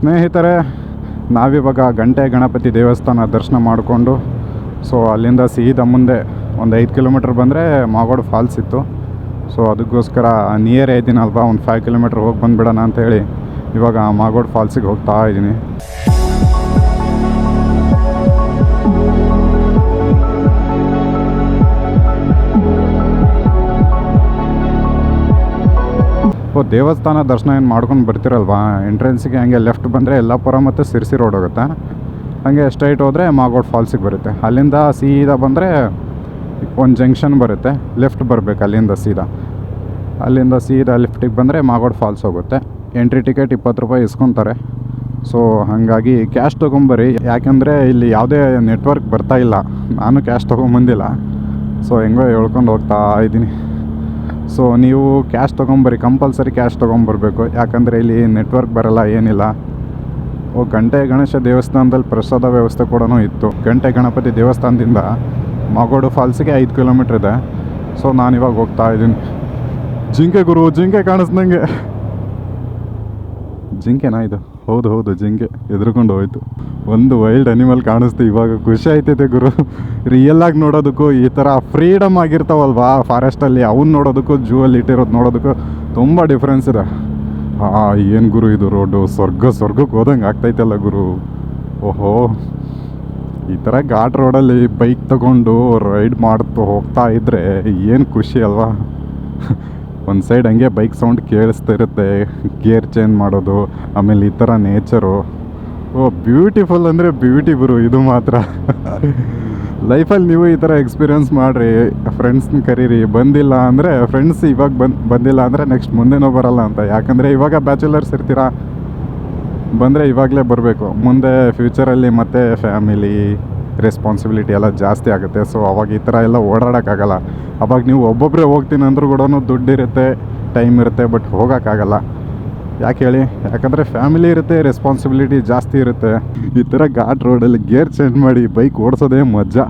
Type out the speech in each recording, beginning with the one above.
ಸ್ನೇಹಿತರೆ, ನಾವಿವಾಗ ಗಂಟೆ ಗಣಪತಿ ದೇವಸ್ಥಾನ ದರ್ಶನ ಮಾಡಿಕೊಂಡು ಸೊ ಅಲ್ಲಿಂದ ಸೀದಾ ಮುಂದೆ ಒಂದು 5 ಕಿಲೋಮೀಟ್ರ್ ಬಂದರೆ ಮಾಗೋಡು ಫಾಲ್ಸ್ ಇತ್ತು. ಸೊ ಅದಕ್ಕೋಸ್ಕರ ನಿಯರ್ ಇದ್ದೀನಲ್ವಾ, ಒಂದು 5 ಕಿಲೋಮೀಟ್ರ್ ಹೋಗಿ ಬಂದುಬಿಡೋಣ ಅಂಥೇಳಿ ಇವಾಗ ಮಾಗೋಡು ಫಾಲ್ಸಿಗೆ ಹೋಗ್ತಾ ಇದ್ದೀನಿ. ದೇವಸ್ಥಾನ ದರ್ಶನ ಏನು ಮಾಡ್ಕೊಂಡು ಬರ್ತಿರಲ್ವಾ, ಎಂಟ್ರೆನ್ಸಿಗೆ ಹಂಗೆ ಲೆಫ್ಟ್ ಬಂದರೆ ಯಲ್ಲಾಪುರ ಮತ್ತು ಸಿರ್ಸಿ ರೋಡ್ ಹೋಗುತ್ತೆ. ಹಾಗೆ ಸ್ಟ್ರೈಟ್ ಹೋದರೆ ಮಾಗೋಡು ಫಾಲ್ಸಿಗೆ ಬರುತ್ತೆ. ಅಲ್ಲಿಂದ ಸೀದಾ ಬಂದರೆ ಒಂದು ಜಂಕ್ಷನ್ ಬರುತ್ತೆ, ಲೆಫ್ಟ್ ಬರಬೇಕು ಅಲ್ಲಿಂದ ಸೀದಾ ಲೆಫ್ಟಿಗೆ ಬಂದರೆ ಮಾಗೋಡು ಫಾಲ್ಸ್ ಹೋಗುತ್ತೆ. ಎಂಟ್ರಿ ಟಿಕೆಟ್ 20 ರೂಪಾಯಿ ಇಸ್ಕೊತಾರೆ. ಸೊ ಹಾಗಾಗಿ ಕ್ಯಾಶ್ ತೊಗೊಂಬರ್ರಿ, ಯಾಕೆಂದರೆ ಇಲ್ಲಿ ಯಾವುದೇ ನೆಟ್ವರ್ಕ್ ಬರ್ತಾಯಿಲ್ಲ. ನಾನು ಕ್ಯಾಶ್ ತೊಗೊಂಬಂದಿಲ್ಲ, ಸೊ ಹೆಂಗೋ ಹೇಳ್ಕೊಂಡು ಹೋಗ್ತಾ ಇದ್ದೀನಿ. ಸೊ ನೀವು ಕ್ಯಾಶ್ ತೊಗೊಂಬರ್ರಿ, ಕಂಪಲ್ಸರಿ ಕ್ಯಾಶ್ ತೊಗೊಂಬರ್ಬೇಕು, ಯಾಕಂದರೆ ಇಲ್ಲಿ ನೆಟ್ವರ್ಕ್ ಬರೋಲ್ಲ, ಏನಿಲ್ಲ. ಗಂಟೆ ಗಣೇಶ ದೇವಸ್ಥಾನದಲ್ಲಿ ಪ್ರಸಾದ ವ್ಯವಸ್ಥೆ ಕೂಡ ಇತ್ತು. ಗಂಟೆ ಗಣಪತಿ ದೇವಸ್ಥಾನದಿಂದ ಮಾಗೋಡು ಫಾಲ್ಸಿಗೆ 5 ಕಿಲೋಮೀಟ್ರ್ ಇದೆ. ಸೊ ನಾನಿವಾಗ ಹೋಗ್ತಾ ಇದ್ದೀನಿ. ಜಿಂಕೆ ಗುರು, ಜಿಂಕೆ ಕಾಣಿಸ್ದಂಗೆ. ಜಿಂಕೆನಾ ಇದು? ಹೌದು ಜಿಂಕೆ ಎದುರ್ಕೊಂಡು ಹೋಯ್ತು. ಒಂದು ವೈಲ್ಡ್ ಅನಿಮಲ್ ಕಾಣಿಸ್ತು. ಇವಾಗ ಖುಷಿ ಆಯ್ತೈತೆ ಗುರು. ರಿಯಲ್ಲಾಗಿ ನೋಡೋದಕ್ಕೂ ಈ ಥರ ಫ್ರೀಡಮ್ ಆಗಿರ್ತಾವಲ್ವಾ ಫಾರೆಸ್ಟಲ್ಲಿ, ಅವ್ನು ನೋಡೋದಕ್ಕೂ ಜೂ ಅಲ್ಲಿ ಇಟ್ಟಿರೋದು ನೋಡೋದಕ್ಕೂ ತುಂಬ ಡಿಫ್ರೆನ್ಸ್ ಇದೆ. ಏನು ಗುರು ಇದು ರೋಡು, ಸ್ವರ್ಗಕ್ಕೆ ಹೋದಂಗೆ ಆಗ್ತೈತಲ್ಲ ಗುರು. ಓಹೋ, ಈ ಥರ ಘಾಟ್ ರೋಡಲ್ಲಿ ಬೈಕ್ ತಗೊಂಡು ರೈಡ್ ಮಾಡ್ತು ಹೋಗ್ತಾ ಇದ್ದರೆ ಏನು ಖುಷಿ ಅಲ್ವಾ. ಒಂದು ಸೈಡ್ ಹಂಗೆ ಬೈಕ್ ಸೌಂಡ್ ಕೇಳಿಸ್ತಾ ಇರುತ್ತೆ, ಗೇರ್ ಚೇಂಜ್ ಮಾಡೋದು, ಆಮೇಲೆ ಈ ಥರ ನೇಚರು. ಬ್ಯೂಟಿಫುಲ್ ಅಂದರೆ ಬ್ಯೂಟಿ ಗುರು, ಇದು ಮಾತ್ರ. ಲೈಫಲ್ಲಿ ನೀವು ಈ ಥರ ಎಕ್ಸ್ಪೀರಿಯನ್ಸ್ ಮಾಡಿರಿ, ಫ್ರೆಂಡ್ಸ್ನ ಕರೀರಿ. ಬಂದಿಲ್ಲ ಅಂದರೆ ಫ್ರೆಂಡ್ಸ್ ಇವಾಗ ಬಂದಿಲ್ಲ ಅಂದರೆ ನೆಕ್ಸ್ಟ್ ಮುಂದೆನೂ ಬರಲ್ಲ ಅಂತ. ಯಾಕಂದರೆ ಇವಾಗ ಬ್ಯಾಚುಲರ್ಸ್ ಇರ್ತೀರಾ, ಬಂದರೆ ಇವಾಗಲೇ ಬರಬೇಕು. ಮುಂದೆ ಫ್ಯೂಚರಲ್ಲಿ ಮತ್ತೆ ಫ್ಯಾಮಿಲಿ ರೆಸ್ಪಾನ್ಸಿಬಿಲಿಟಿ ಎಲ್ಲ ಜಾಸ್ತಿ ಆಗುತ್ತೆ. ಸೊ ಅವಾಗ ಈ ಥರ ಎಲ್ಲ ಓಡಾಡೋಕ್ಕಾಗಲ್ಲ. ಅವಾಗ ನೀವು ಒಬ್ಬೊಬ್ಬರೇ ಹೋಗ್ತೀನಿ ಅಂದರೂ ಕೂಡ ದುಡ್ಡಿರುತ್ತೆ, ಟೈಮ್ ಇರುತ್ತೆ, ಬಟ್ ಹೋಗೋಕ್ಕಾಗಲ್ಲ. ಯಾಕೆ ಹೇಳಿ? ಯಾಕಂದರೆ ಫ್ಯಾಮಿಲಿ ಇರುತ್ತೆ, ರೆಸ್ಪಾನ್ಸಿಬಿಲಿಟಿ ಜಾಸ್ತಿ ಇರುತ್ತೆ. ಈ ಥರ ಘಾಟ್ ರೋಡಲ್ಲಿ ಗೇರ್ ಚೇಂಜ್ ಮಾಡಿ ಬೈಕ್ ಓಡಿಸೋದೇ ಮಜಾ.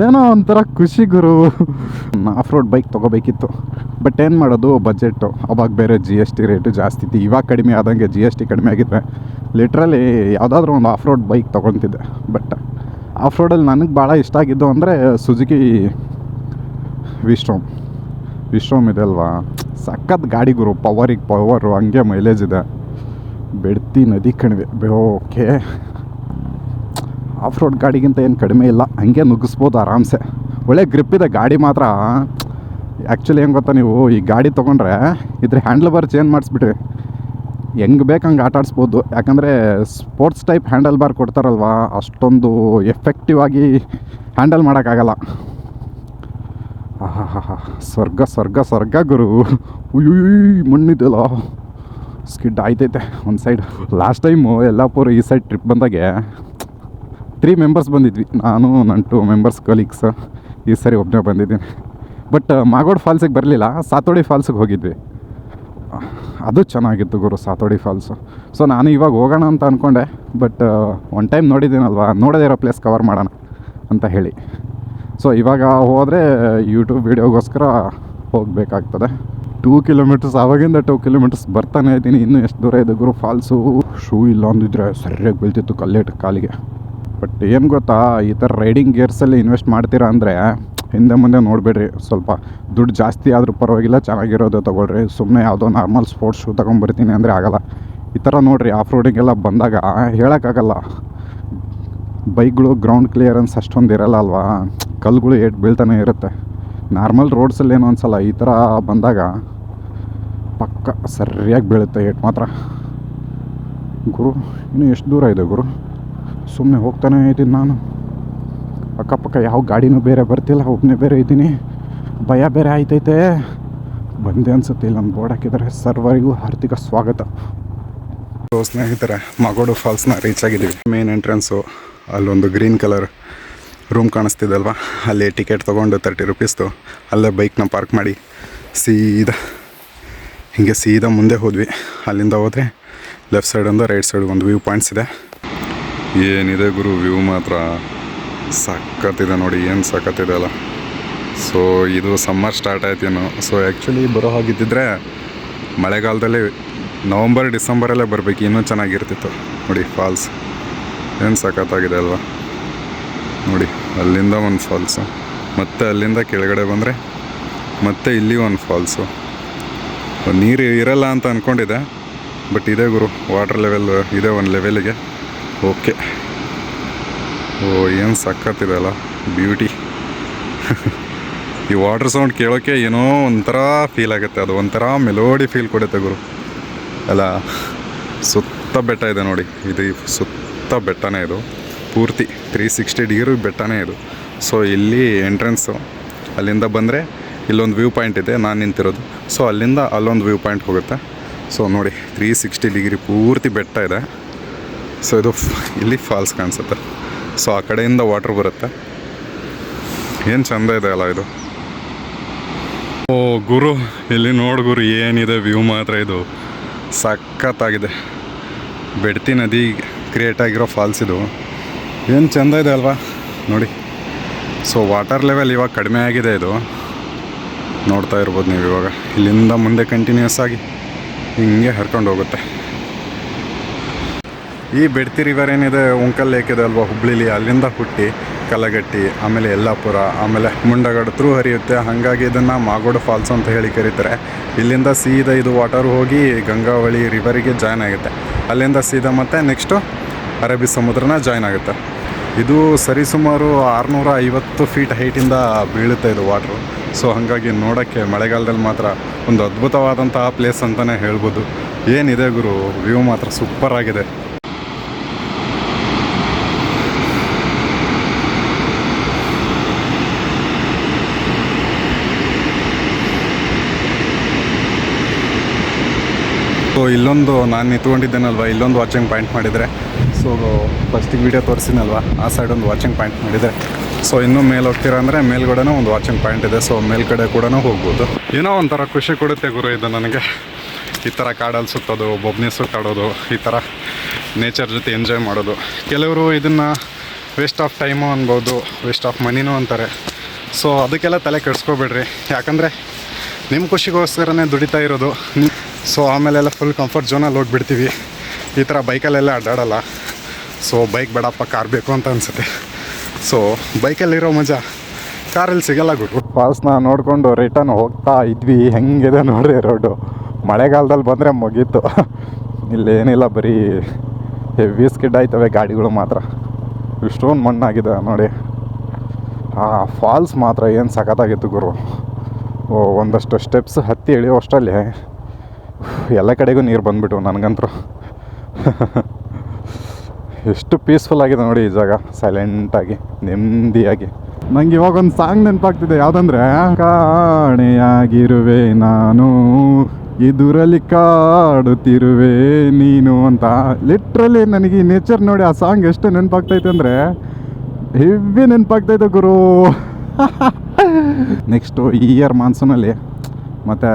ಏನೋ ಒಂಥರ ಖುಷಿ ಗುರು. ಆಫ್ ರೋಡ್ ಬೈಕ್ ತೊಗೋಬೇಕಿತ್ತು, ಬಟ್ ಏನು ಮಾಡೋದು, ಬಜೆಟ್ಟು. ಅವಾಗ ಬೇರೆ GST ರೇಟು ಜಾಸ್ತಿ ಇತ್ತು. ಇವಾಗ ಕಡಿಮೆ ಆದಂಗೆ GST ಕಡಿಮೆ ಆಗಿದ್ದೆ. ಲಿಟ್ರಲಿ ಯಾವುದಾದ್ರೂ ಒಂದು ಆಫ್ ರೋಡ್ ಬೈಕ್ ತೊಗೊತಿದ್ದೆ. ಬಟ್ ಆಫ್ ರೋಡಲ್ಲಿ ನನಗೆ ಭಾಳ ಇಷ್ಟ ಆಗಿದ್ದು ಅಂದರೆ ಸುಜುಕಿ ವಿಶ್ರೋಮ್ ಇದೆ ಅಲ್ವಾ, ಸಖತ್ ಗಾಡಿ ಗುರು. ಪವರು, ಹಂಗೆ ಮೈಲೇಜ್ ಇದೆ. ಬೆಡ್ತಿ ನದಿ ಕಣಿವೆ, ಓಕೆ. ಆಫ್ ರೋಡ್ ಗಾಡಿಗಿಂತ ಏನು ಕಡಿಮೆ ಇಲ್ಲ, ಹಂಗೆ ನುಗ್ಗಿಸ್ಬೋದು ಆರಾಮ್ಸೆ. ಒಳ್ಳೆ ಗ್ರಿಪ್ ಇದೆ ಗಾಡಿ ಮಾತ್ರ. ಆ್ಯಕ್ಚುಲಿ ಹೆಂಗೆ ಗೊತ್ತಾ, ನೀವು ಈ ಗಾಡಿ ತೊಗೊಂಡ್ರೆ ಇದ್ರ ಹ್ಯಾಂಡಲ್ ಬಾರ್ ಚೇಂಜ್ ಮಾಡಿಸ್ಬಿಟ್ರಿ, ಹೆಂಗೆ ಬೇಕು ಹಂಗೆ ಆಟ ಆಡಿಸ್ಬೋದು. ಯಾಕಂದರೆ ಸ್ಪೋರ್ಟ್ಸ್ ಟೈಪ್ ಹ್ಯಾಂಡಲ್ ಬಾರ್ ಕೊಡ್ತಾರಲ್ವ, ಅಷ್ಟೊಂದು ಎಫೆಕ್ಟಿವ್ ಆಗಿ ಹ್ಯಾಂಡಲ್ ಮಾಡೋಕ್ಕಾಗಲ್ಲ. ಸ್ವರ್ಗ ಗುರು. ಮಣ್ಣಿದೆಯಲ್ಲ, ಸ್ಕಿಡ್ ಆಯ್ತೈತೆ ಒಂದು ಸೈಡ್. ಲಾಸ್ಟ್ ಟೈಮು ಯಲ್ಲಾಪುರ ಈ ಸೈಡ್ ಟ್ರಿಪ್ ಬಂದಾಗೆ 3 ಮೆಂಬರ್ಸ್ ಬಂದಿದ್ವಿ, ನಾನು ನನ್ನ 2 ಮೆಂಬರ್ಸ್ ಕಲೀಗ್ಸ್. ಈ ಸರಿ ಒಬ್ಬನೇ ಬಂದಿದ್ದೀನಿ. ಬಟ್ ಮಾಗೋಡು ಫಾಲ್ಸಿಗೆ ಬರಲಿಲ್ಲ, ಸಾತೋಡಿ ಫಾಲ್ಸಿಗೆ ಹೋಗಿದ್ವಿ. ಅದು ಚೆನ್ನಾಗಿತ್ತು ಗುರು, ಸಾತೋಡಿ ಫಾಲ್ಸು. ಸೊ ನಾನು ಇವಾಗ ಹೋಗೋಣ ಅಂತ ಅಂದ್ಕೊಂಡೆ, ಬಟ್ ಒನ್ ಟೈಮ್ ನೋಡಿದ್ದೀನಲ್ವ, ನೋಡದೇ ಇರೋ ಪ್ಲೇಸ್ ಕವರ್ ಮಾಡೋಣ ಅಂತ ಹೇಳಿ. ಸೊ ಇವಾಗ ಹೋದರೆ ಯೂಟ್ಯೂಬ್ ವೀಡಿಯೋಗೋಸ್ಕರ ಹೋಗಬೇಕಾಗ್ತದೆ. 2 ಕಿಲೋಮೀಟರ್ಸ್, ಆವಾಗಿಂದ 2 ಕಿಲೋಮೀಟರ್ಸ್ ಬರ್ತಾನೆ ಇದ್ದೀನಿ. ಇನ್ನೂ ಎಷ್ಟು ದೂರ ಇದೆ ಗುರು ಫಾಲ್ಸು. ಶೂ ಇಲ್ಲ ಅಂದಿದ್ರೆ ಸರಿಯಾಗಿ ಬೀಳ್ತಿತ್ತು ಕಲ್ಲೇಟು ಕಾಲಿಗೆ. ಬಟ್ ಏನು ಗೊತ್ತಾ, ಈ ಥರ ರೈಡಿಂಗ್ ಗೇರ್ಸಲ್ಲಿ ಇನ್ವೆಸ್ಟ್ ಮಾಡ್ತೀರಾ ಅಂದರೆ ಹಿಂದೆ ಮುಂದೆ ನೋಡಬೇಡ್ರಿ. ಸ್ವಲ್ಪ ದುಡ್ಡು ಜಾಸ್ತಿ ಆದರೂ ಪರವಾಗಿಲ್ಲ, ಚೆನ್ನಾಗಿರೋದು ತೊಗೊಳ್ರಿ. ಸುಮ್ಮನೆ ಯಾವುದೋ ನಾರ್ಮಲ್ ಸ್ಪೋರ್ಟ್ಸ್ ಶೂ ತೊಗೊಂಬರ್ತೀನಿ ಅಂದರೆ ಆಗೋಲ್ಲ. ಈ ಥರ ನೋಡಿರಿ, ಆಫ್ ರೋಡಿಂಗೆಲ್ಲ ಬಂದಾಗ ಹೇಳೋಕ್ಕಾಗಲ್ಲ. ಬೈಕ್ಗಳು ಗ್ರೌಂಡ್ ಕ್ಲಿಯರೆನ್ಸ್ ಅಷ್ಟೊಂದು ಇರಲ್ಲ ಅಲ್ವಾ, ಕಲ್ಲುಗಳು ಏಟು ಬೀಳ್ತಾನೆ ಇರುತ್ತೆ. ನಾರ್ಮಲ್ ರೋಡ್ಸಲ್ಲಿ ಏನೋ ಒಂದ್ಸಲ ಈ ಥರ ಬಂದಾಗ ಪಕ್ಕ ಸರಿಯಾಗಿ ಬೀಳುತ್ತೆ ಏಟು ಮಾತ್ರ. ಗುರು ಇನ್ನೂ ಎಷ್ಟು ದೂರ ಇದೆ ಗುರು? ಸುಮ್ಮನೆ ಹೋಗ್ತಾನೆ ಇದ್ದೀನಿ ನಾನು. ಅಕ್ಕಪಕ್ಕ ಯಾವ ಗಾಡಿನೂ ಬೇರೆ ಬರ್ತಿಲ್ಲ, ಒಬ್ಬನೇ ಬೇರೆ ಇದ್ದೀನಿ. ಭಯ ಬೇರೆ ಆಯ್ತೈತೆ. ಬಂದೆ ಅನ್ಸುತ್ತೆ, ಇಲ್ಲಿ ನಮ್ಮ ಬೋರ್ಡ್ ಹಾಕಿದ್ದಾರೆ, ಸರ್ವರಿಗೂ ಹಾರ್ದಿಕ ಸ್ವಾಗತ. ಸ್ನೇಹಿತರೆ, ಮಾಗೋಡು ಫಾಲ್ಸ್ನ ರೀಚ್ ಆಗಿದ್ದೀವಿ. ಮೇನ್ ಎಂಟ್ರೆನ್ಸು ಅಲ್ಲೊಂದು ಗ್ರೀನ್ ಕಲರ್ ರೂಮ್ ಕಾಣಿಸ್ತಿದ್ದಲ್ವ, ಅಲ್ಲಿ ಟಿಕೆಟ್ ತೊಗೊಂಡು 30 ರೂಪೀಸ್ದು ಅಲ್ಲೇ ಬೈಕ್ನ ಪಾರ್ಕ್ ಮಾಡಿ ಸೀದಾ ಮುಂದೆ ಹೋದ್ವಿ. ಅಲ್ಲಿಂದ ಹೋದರೆ ಲೆಫ್ಟ್ ಸೈಡಿಂದ ರೈಟ್ ಸೈಡ್ ಒಂದು ವ್ಯೂ ಪಾಯಿಂಟ್ಸ್ ಇದೆ. ಏನಿದೆ ಗುರು ವ್ಯೂ ಮಾತ್ರ ಸಖತ್ತಿದೆ ನೋಡಿ, ಏನು ಸಖತ್ತಿದೆ ಅಲ್ಲ. ಸೊ ಇದು ಸಮ್ಮರ್ ಸ್ಟಾರ್ಟ್ ಆಯ್ತೇನೋ. ಸೊ ಆ್ಯಕ್ಚುಲಿ ಬರೋ ಹಾಗಿದ್ದಿದ್ರೆ ಮಳೆಗಾಲದಲ್ಲೇ ನವಂಬರ್ ಡಿಸೆಂಬರಲ್ಲೇ ಬರಬೇಕು, ಇನ್ನೂ ಚೆನ್ನಾಗಿರ್ತಿತ್ತು. ನೋಡಿ ಫಾಲ್ಸ್ ಏನು ಸಖತ್ತಾಗಿದೆ ಅಲ್ವಾ. ನೋಡಿ ಅಲ್ಲಿಂದ ಒಂದು ಫಾಲ್ಸು, ಮತ್ತು ಅಲ್ಲಿಂದ ಕೆಳಗಡೆ ಬಂದರೆ ಮತ್ತೆ ಇಲ್ಲಿ ಒಂದು ಫಾಲ್ಸು. ನೀರು ಇರಲ್ಲ ಅಂತ ಅಂದ್ಕೊಂಡಿದ್ದೆ, ಬಟ್ ಇದೆ ಗುರು, ವಾಟರ್ ಲೆವೆಲ್ ಇದೆ ಒಂದು ಲೆವೆಲಿಗೆ. ಓಕೆ. ಓ ಏನು ಸಖತ್ತಿದೆ ಅಲ್ಲ, ಬ್ಯೂಟಿ. ಈ ವಾಟರ್ ಸೌಂಡ್ ಕೇಳೋಕ್ಕೆ ಏನೋ ಒಂಥರ ಫೀಲ್ ಆಗುತ್ತೆ, ಅದು ಒಂಥರ ಮೆಲೋಡಿ ಫೀಲ್ ಕೊಡುತ್ತೆ ಗುರು ಅಲ್ಲ. ಸುತ್ತ ಬೆಟ್ಟ ಇದೆ ನೋಡಿ, ಇದು ಸುತ್ತ ಬೆಟ್ಟನೇ, ಇದು ಪೂರ್ತಿ 360 ಡಿಗ್ರಿ ಬೆಟ್ಟನೇ ಇದು. ಸೊ ಇಲ್ಲಿ ಎಂಟ್ರೆನ್ಸು, ಅಲ್ಲಿಂದ ಬಂದರೆ ಇಲ್ಲೊಂದು ವ್ಯೂ ಪಾಯಿಂಟ್ ಇದೆ, ನಾನು ನಿಂತಿರೋದು. ಸೊ ಅಲ್ಲಿಂದ ಅಲ್ಲೊಂದು ವ್ಯೂ ಪಾಯಿಂಟ್ ಹೋಗುತ್ತೆ. ಸೊ ನೋಡಿ 360 ಡಿಗ್ರಿ ಪೂರ್ತಿ ಬೆಟ್ಟ ಇದೆ. ಸೊ ಇದು ಇಲ್ಲಿ ಫಾಲ್ಸ್ ಕಾಣಿಸುತ್ತೆ. ಸೊ ಆ ಕಡೆಯಿಂದ ವಾಟ್ರ್ ಬರುತ್ತೆ. ಏನು ಚೆಂದ ಇದೆ ಅಲ್ಲ ಇದು. ಓ ಗುರು, ಇಲ್ಲಿ ನೋಡು ಗುರು, ಏನಿದೆ ವ್ಯೂ ಮಾತ್ರ, ಇದು ಸಖತ್ತಾಗಿದೆ. ಬೆಡ್ತಿ ನದಿ ಕ್ರಿಯೇಟ್ ಆಗಿರೋ ಫಾಲ್ಸ್ ಇದು. ಏನು ಚೆಂದ ಇದೆ ಅಲ್ವಾ ನೋಡಿ. ಸೊ ವಾಟರ್ ಲೆವೆಲ್ ಇವಾಗ ಕಡಿಮೆ ಆಗಿದೆ, ಇದು ನೋಡ್ತಾ ಇರ್ಬೋದು ನೀವು. ಇವಾಗ ಇಲ್ಲಿಂದ ಮುಂದೆ ಕಂಟಿನ್ಯೂಸ್ ಆಗಿ ಹಿಂಗೆ ಹರ್ಕೊಂಡು ಹೋಗುತ್ತೆ. ಈ ಬೆಡ್ತಿ ರಿವರ್ ಏನಿದೆ, ಉಂಕಲ್ ಲೇಕ್ ಇದೆ ಅಲ್ವಾ ಹುಬ್ಳಿಲಿ, ಅಲ್ಲಿಂದ ಹುಟ್ಟಿ ಕಲಗಟ್ಟಿ, ಆಮೇಲೆ ಯಲ್ಲಾಪುರ, ಆಮೇಲೆ ಮುಂಡಗಡ ಥ್ರೂ ಹರಿಯುತ್ತೆ. ಹಾಗಾಗಿ ಇದನ್ನು ಮಾಗೋಡು ಫಾಲ್ಸ್ ಅಂತ ಹೇಳಿ ಕರೀತಾರೆ. ಇಲ್ಲಿಂದ ಸೀದಾ ಇದು ವಾಟರ್ ಹೋಗಿ ಗಂಗಾವಳಿ ರಿವರಿಗೆ ಜಾಯ್ನ್ ಆಗುತ್ತೆ. ಅಲ್ಲಿಂದ ಸೀದಾ ಮತ್ತೆ ನೆಕ್ಸ್ಟು ಅರಬ್ಬಿ ಸಮುದ್ರನ ಜಾಯ್ನ್ ಆಗುತ್ತೆ. ಇದು ಸರಿಸುಮಾರು 650 ಫೀಟ್ ಹೈಟಿಂದ ಬೀಳುತ್ತೆ ಇದು ವಾಟ್ರು. ಸೊ ಹಾಗಾಗಿ ನೋಡೋಕ್ಕೆ ಮಳೆಗಾಲದಲ್ಲಿ ಮಾತ್ರ ಒಂದು ಅದ್ಭುತವಾದಂತಹ ಪ್ಲೇಸ್ ಅಂತಲೇ ಹೇಳ್ಬೋದು. ಏನಿದೆ ಗುರು, ವ್ಯೂ ಮಾತ್ರ ಸೂಪರ್ ಆಗಿದೆ. ಸೊ ಇಲ್ಲೊಂದು ನಾನು ನಿಂತ್ಕೊಂಡಿದ್ದೇನಲ್ವ, ಇಲ್ಲೊಂದು ವಾಚಿಂಗ್ ಪಾಯಿಂಟ್ ಮಾಡಿದರೆ, ಸೊ ಫಸ್ಟಿಗೆ ವೀಡಿಯೋ ತೋರಿಸಿನಲ್ವ, ಆ ಸೈಡ್ ಒಂದು ವಾಚಿಂಗ್ ಪಾಯಿಂಟ್ ಮಾಡಿದರೆ. ಸೊ ಇನ್ನೂ ಮೇಲೆ ಹೋಗ್ತೀರ ಅಂದರೆ ಮೇಲ್ಗಡೆನೂ ಒಂದು ವಾಚಿಂಗ್ ಪಾಯಿಂಟ್ ಇದೆ. ಸೊ ಮೇಲ್ಗಡೆ ಕೂಡ ಹೋಗ್ಬೋದು. ಏನೋ ಒಂಥರ ಖುಷಿ ಕೊಡುತ್ತೆ ಗುರು ಇದು ನನಗೆ, ಈ ಥರ ಕಾಡಲ್ಲಿ ಸುತ್ತೋದು, ಬೊಬ್ಬನೆ ಸುತ್ತಾಡೋದು, ಈ ಥರ ನೇಚರ್ ಜೊತೆ ಎಂಜಾಯ್ ಮಾಡೋದು. ಕೆಲವರು ಇದನ್ನು ವೇಸ್ಟ್ ಆಫ್ ಟೈಮು ಅನ್ಬೋದು, ವೇಸ್ಟ್ ಆಫ್ ಮನಿನೂ ಅಂತಾರೆ. ಸೊ ಅದಕ್ಕೆಲ್ಲ ತಲೆ ಕೆಡಿಸ್ಕೋಬೇಡ್ರಿ, ಯಾಕಂದರೆ ನಿಮ್ಮ ಖುಷಿಗೋಸ್ಕರನೇ ದುಡಿತಾ ಇರೋದು. ಸೊ ಆಮೇಲೆಲ್ಲ ಫುಲ್ ಕಂಫರ್ಟ್ ಝೋನಲ್ಲಿ ಹೋಗಿಬಿಡ್ತೀವಿ, ಈ ಥರ ಬೈಕಲ್ಲೆಲ್ಲ ಅಡ್ಡಾಡಲ್ಲ. ಸೊ ಬೈಕ್ ಬೇಡಪ್ಪ, ಕಾರ್ ಬೇಕು ಅಂತ ಅನಿಸುತ್ತೆ. ಸೊ ಬೈಕಲ್ಲಿರೋ ಮಜಾ ಕಾರಲ್ಲಿ ಸಿಗಲ್ಲ ಗುರು. ಫಾಲ್ಸ್ನ ನೋಡಿಕೊಂಡು ರಿಟರ್ನ್ ಹೋಗ್ತಾ ಇದ್ವಿ. ಹೆಂಗಿದೆ ನೋಡ್ರಿ ರೋಡು. ಮಳೆಗಾಲದಲ್ಲಿ ಬಂದರೆ ಮುಗೀತು. ಇಲ್ಲೇನಿಲ್ಲ, ಬರೀ ಹೆವಿ ಸ್ಕಿಡ್ ಆಯ್ತವೆ ಗಾಡಿಗಳು ಮಾತ್ರ. ಇಷ್ಟೊಂದು ಮಣ್ಣಾಗಿದೆ ನೋಡಿ. ಆ ಫಾಲ್ಸ್ ಮಾತ್ರ ಏನು ಸಖತ್ತಾಗಿತ್ತು ಗುರು. ಒಂದಷ್ಟು ಸ್ಟೆಪ್ಸ್ ಹತ್ತಿ ಇಳಿಯೋ ಅಷ್ಟರಲ್ಲಿ ಎಲ್ಲ ಕಡೆಗೂ ನೀರು ಬಂದುಬಿಟ್ಟು ನನಗಂತರೂ. ಎಷ್ಟು ಪೀಸ್ಫುಲ್ ಆಗಿದೆ ನೋಡಿ ಈ ಜಾಗ, ಸೈಲೆಂಟಾಗಿ ನೆಮ್ಮದಿಯಾಗಿ. ನಂಗೆ ಇವಾಗ ಒಂದು ಸಾಂಗ್ ನೆನಪಾಗ್ತಿದೆ, ಯಾವುದಂದ್ರೆ ಕಾಣೆಯಾಗಿರುವೆ ನಾನು ಎದುರಲ್ಲಿ ಕಾಡುತ್ತಿರುವೆ ನೀನು ಅಂತ. ಲಿಟ್ರಲಿ ನನಗೆ ಈ ನೇಚರ್ ನೋಡಿ ಆ ಸಾಂಗ್ ಎಷ್ಟು ನೆನಪಾಗ್ತೈತೆ ಅಂದರೆ ಹೆವಿ ನೆನಪಾಗ್ತೈತೆ ಗುರು. ನೆಕ್ಸ್ಟು ಈ ಇಯರ್ ಮಾನ್ಸೂನಲ್ಲಿ ಮತ್ತು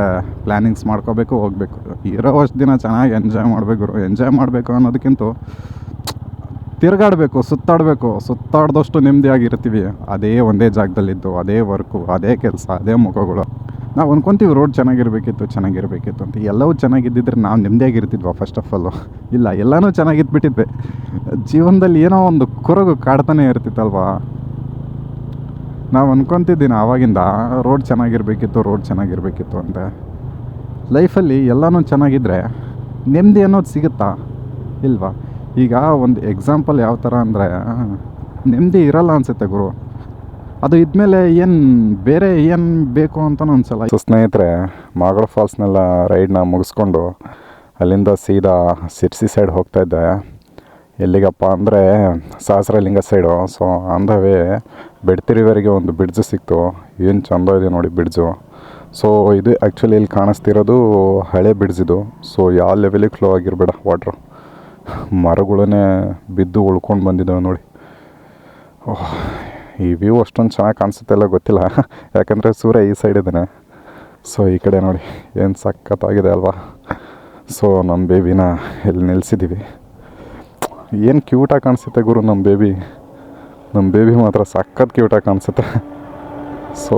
ಪ್ಲ್ಯಾನಿಂಗ್ಸ್ ಮಾಡ್ಕೋಬೇಕು, ಹೋಗಬೇಕು. ಇರೋ ಅಷ್ಟು ದಿನ ಚೆನ್ನಾಗಿ ಎಂಜಾಯ್ ಮಾಡಬೇಕು ಗುರು. ಎಂಜಾಯ್ ಮಾಡಬೇಕು ಅನ್ನೋದಕ್ಕಿಂತ ತಿರುಗಾಡಬೇಕು, ಸುತ್ತಾಡಬೇಕು. ಸುತ್ತಾಡ್ದಷ್ಟು ನೆಮ್ಮದಿಯಾಗಿರ್ತೀವಿ ಅದೇ ಒಂದೇ ಜಾಗದಲ್ಲಿದ್ದು, ಅದೇ ವರ್ಕು, ಅದೇ ಕೆಲಸ, ಅದೇ ಮುಖಗಳು. ನಾವು ಅಂದ್ಕೊತೀವಿ ರೋಡ್ ಚೆನ್ನಾಗಿರಬೇಕಿತ್ತು ಅಂತ. ಎಲ್ಲವೂ ಚೆನ್ನಾಗಿದ್ದಿದ್ರೆ ನಾವು ನೆಮ್ಮದಿಯಾಗಿರ್ತಿದ್ವಾ ಫಸ್ಟ್ ಆಫ್ ಆಲು? ಇಲ್ಲ, ಎಲ್ಲನೂ ಚೆನ್ನಾಗಿದ್ಬಿಟ್ಟಿದ್ವಿ. ಜೀವನದಲ್ಲಿ ಏನೋ ಒಂದು ಕೊರಗು ಕಾಡ್ತಾನೆ ಇರ್ತಿತ್ತಲ್ವಾ. ನಾವು ಅಂದ್ಕೊತಿದ್ದೀನಿ ಆವಾಗಿಂದ ರೋಡ್ ಚೆನ್ನಾಗಿರಬೇಕಿತ್ತು ಅಂತ. ಲೈಫಲ್ಲಿ ಎಲ್ಲನೂ ಚೆನ್ನಾಗಿದ್ದರೆ ನೆಮ್ಮದಿ ಅನ್ನೋದು ಸಿಗುತ್ತಾ? ಇಲ್ವಾ? ಈಗ ಒಂದು ಎಕ್ಸಾಂಪಲ್ ಯಾವ ಥರ ಅಂದರೆ, ನೆಮ್ಮದಿ ಇರಲ್ಲ ಅನಿಸುತ್ತೆ ಗುರು. ಅದು ಇದ್ಮೇಲೆ ಏನು ಬೇರೆ ಏನು ಬೇಕು ಅಂತಲೂ ಅನಿಸಲ್ಲ. ಸೊ ಸ್ನೇಹಿತರೆ, ಮಾಗಡ ಫಾಲ್ಸ್ನೆಲ್ಲ ರೈಡ್ನ ಮುಗಿಸ್ಕೊಂಡು ಅಲ್ಲಿಂದ ಸೀದಾ ಸಿರ್ಸಿ ಸೈಡ್ ಹೋಗ್ತಾಯಿದ್ದೆ. ಎಲ್ಲಿಗಪ್ಪ ಅಂದರೆ Sahasralinga side. So on the way Bedti ರಿವರಿಗೆ ಒಂದು ಬ್ರಿಡ್ಜ್ ಸಿಕ್ತು. ಏನು ಚೆಂದ ಇದೆ ನೋಡಿ ಬ್ರಿಡ್ಜು. ಸೊ ಇದು ಆ್ಯಕ್ಚುಲಿ ಇಲ್ಲಿ ಕಾಣಿಸ್ತಿರೋದು ಹಳೆ ಬ್ರಿಡ್ಜ್ ಇದು. ಸೊ ಯಾವ ಲೆವೆಲಿಗೆ ಫ್ಲೋ ಆಗಿರಬೇಡ ವಾಟ್ರು. ಮರಗಳನ್ನೇ ಬಿದ್ದು ಉಳ್ಕೊಂಡು ಬಂದಿದ್ದಾವೆ ನೋಡಿ. ಈ ವ್ಯೂ ಅಷ್ಟೊಂದು ಚೆನ್ನಾಗಿ ಕಾಣಿಸುತ್ತೆಲ್ಲ ಗೊತ್ತಿಲ್ಲ, ಯಾಕಂದರೆ ಸೂರ್ಯ ಈ ಸೈಡ್ ಇದ್ದಾನೆ. ಸೊ ಈ ಕಡೆ ನೋಡಿ ಏನು ಸಖತ್ತಾಗಿದೆ ಅಲ್ವಾ. ಸೊ ನಮ್ಮ ಬೇಬಿನ ಇಲ್ಲಿ ನಿಲ್ಲಿಸಿದ್ದೀವಿ. ಏನು ಕ್ಯೂಟಾಗಿ ಕಾಣಿಸುತ್ತೆ ಗುರು ನಮ್ಮ ಬೇಬಿ ಮಾತ್ರ ಸಖತ್ ಕ್ಯೂಟಾಗಿ ಕಾಣಿಸುತ್ತೆ. ಸೊ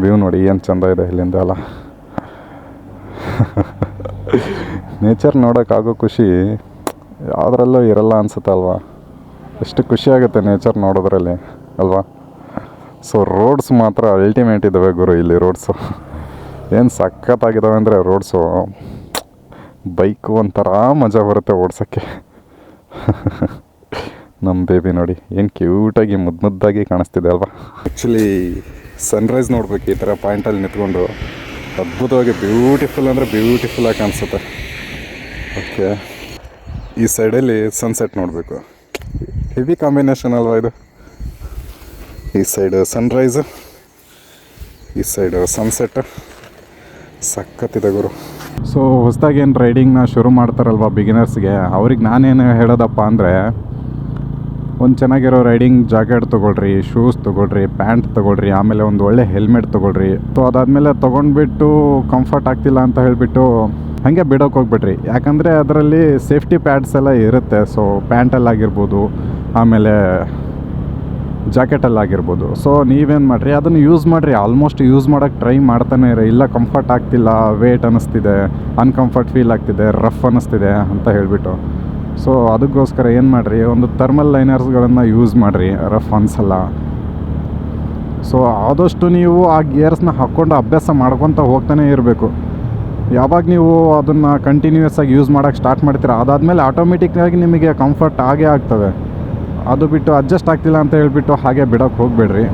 ವ್ಯೂ ನೋಡಿ ಏನು ಚೆಂದ ಇದೆ ಇಲ್ಲಿಂದ ಅಲ್ಲ. ನೇಚರ್ ನೋಡೋಕ್ಕಾಗೋ ಖುಷಿ ಯಾವುದ್ರಲ್ಲೂ ಇರಲ್ಲ ಅನ್ಸುತ್ತಲ್ವಾ. ಎಷ್ಟು ಖುಷಿಯಾಗುತ್ತೆ ನೇಚರ್ ನೋಡೋದ್ರಲ್ಲಿ ಅಲ್ವಾ. ಸೊ ರೋಡ್ಸ್ ಮಾತ್ರ ಅಲ್ಟಿಮೇಟ್ ಇದ್ದಾವೆ ಗುರು. ಇಲ್ಲಿ ರೋಡ್ಸು ಏನು ಸಖತ್ತಾಗಿದ್ದಾವೆ ಅಂದರೆ ರೋಡ್ಸು ಬೈಕು ಒಂಥರ ಮಜಾ ಬರುತ್ತೆ ಓಡ್ಸೋಕ್ಕೆ. ನಮ್ಮ ಬೇಬಿ ನೋಡಿ ಏನು ಕ್ಯೂಟಾಗಿ ಮುದ್ದಾಗಿ ಕಾಣಿಸ್ತಿದೆ ಅಲ್ವಾ. ಆ್ಯಕ್ಚುಲಿ ಸನ್ರೈಸ್ ನೋಡ್ಬೇಕು ಈ ಥರ ಪಾಯಿಂಟಲ್ಲಿ ನಿಂತ್ಕೊಂಡು. ಅದ್ಭುತವಾಗಿ ಬ್ಯೂಟಿಫುಲ್ ಅಂದರೆ ಬ್ಯೂಟಿಫುಲ್ಲಾಗಿ ಕಾಣಿಸುತ್ತೆ. ಓಕೆ, ಈ ಸೈಡಲ್ಲಿ ಸನ್ಸೆಟ್ ನೋಡಬೇಕು. ಹೆವಿ ಕಾಂಬಿನೇಷನ್ ಅಲ್ವಾ ಇದು. ಈ ಸೈಡು ಸನ್ರೈಸು, ಈ ಸೈಡು ಸನ್ಸೆಟ್. ಸಖತ್ತಿದೆ ಗುರು. ಸೊ ಹೊಸದಾಗಿ ಏನು ರೈಡಿಂಗ್ನ ಶುರು ಮಾಡ್ತಾರಲ್ವ ಬಿಗಿನರ್ಸ್ಗೆ, ಅವ್ರಿಗೆ ನಾನೇನು ಹೇಳೋದಪ್ಪ ಅಂದರೆ, ಒಂದು ಚೆನ್ನಾಗಿರೋ ರೈಡಿಂಗ್ ಜಾಕೆಟ್ ತೊಗೊಳ್ರಿ, ಶೂಸ್ ತೊಗೊಳ್ರಿ, ಪ್ಯಾಂಟ್ ತೊಗೊಳ್ರಿ, ಆಮೇಲೆ ಒಂದು ಒಳ್ಳೆ ಹೆಲ್ಮೆಟ್ ತೊಗೊಳ್ರಿ. ಸೊ ಅದಾದಮೇಲೆ ತೊಗೊಂಡ್ಬಿಟ್ಟು ಕಂಫರ್ಟ್ ಆಗ್ತಿಲ್ಲ ಅಂತ ಹೇಳಿಬಿಟ್ಟು ಹಾಗೆ ಬಿಡೋಕೆ ಹೋಗ್ಬಿಡ್ರಿ. ಯಾಕಂದರೆ ಅದರಲ್ಲಿ ಸೇಫ್ಟಿ ಪ್ಯಾಡ್ಸ್ ಎಲ್ಲ ಇರುತ್ತೆ. ಸೊ ಪ್ಯಾಂಟಲ್ಲಾಗಿರ್ಬೋದು, ಆಮೇಲೆ ಜಾಕೆಟಲ್ಲಾಗಿರ್ಬೋದು. ಸೊ ನೀವೇನು ಮಾಡಿರಿ, ಅದನ್ನು ಯೂಸ್ ಮಾಡಿರಿ. ಆಲ್ಮೋಸ್ಟ್ ಯೂಸ್ ಮಾಡೋಕ್ಕೆ ಟ್ರೈ ಮಾಡ್ತಾನೆ ಇರಿ. ಇಲ್ಲ ಕಂಫರ್ಟ್ ಆಗ್ತಿಲ್ಲ, ವೇಟ್ ಅನ್ನಿಸ್ತಿದೆ, ಅನ್ಕಂಫರ್ಟ್ ಫೀಲ್ ಆಗ್ತಿದೆ, ರಫ್ ಅನ್ನಿಸ್ತಿದೆ ಅಂತ ಹೇಳಿಬಿಟ್ಟು. ಸೊ ಅದಕ್ಕೋಸ್ಕರ ಏನು ಮಾಡಿರಿ, ಒಂದು ಥರ್ಮಲ್ ಲೈನರ್ಸ್ಗಳನ್ನು ಯೂಸ್ ಮಾಡಿರಿ, ರಫ್ ಅನಿಸಲ್ಲ. ಸೊ ಆದಷ್ಟು ನೀವು ಆ ಗೇರ್ಸ್ನ ಹಾಕ್ಕೊಂಡು ಅಭ್ಯಾಸ ಮಾಡ್ಕೊತ ಹೋಗ್ತಾನೆ ಇರಬೇಕು. ಯಾವಾಗ ನೀವು ಅದನ್ನು ಕಂಟಿನ್ಯೂಯಸ್ ಆಗಿ ಯೂಸ್ ಮಾಡೋಕ್ಕೆ ಸ್ಟಾರ್ಟ್ ಮಾಡ್ತೀರ, ಅದಾದಮೇಲೆ ಆಟೋಮೆಟಿಕ್ಕಾಗಿ ನಿಮಗೆ ಕಂಫರ್ಟ್ ಆಗೇ ಆಗ್ತವೆ. ಅದು ಬಿಟ್ಟು ಅಡ್ಜಸ್ಟ್ ಆಗ್ತಿಲ್ಲ ಅಂತ ಹೇಳ್ಬಿಟ್ಟು ಹಾಗೆ ಬಿಡೋಕ್ಕೆ ಹೋಗಬೇಡ್ರಿ.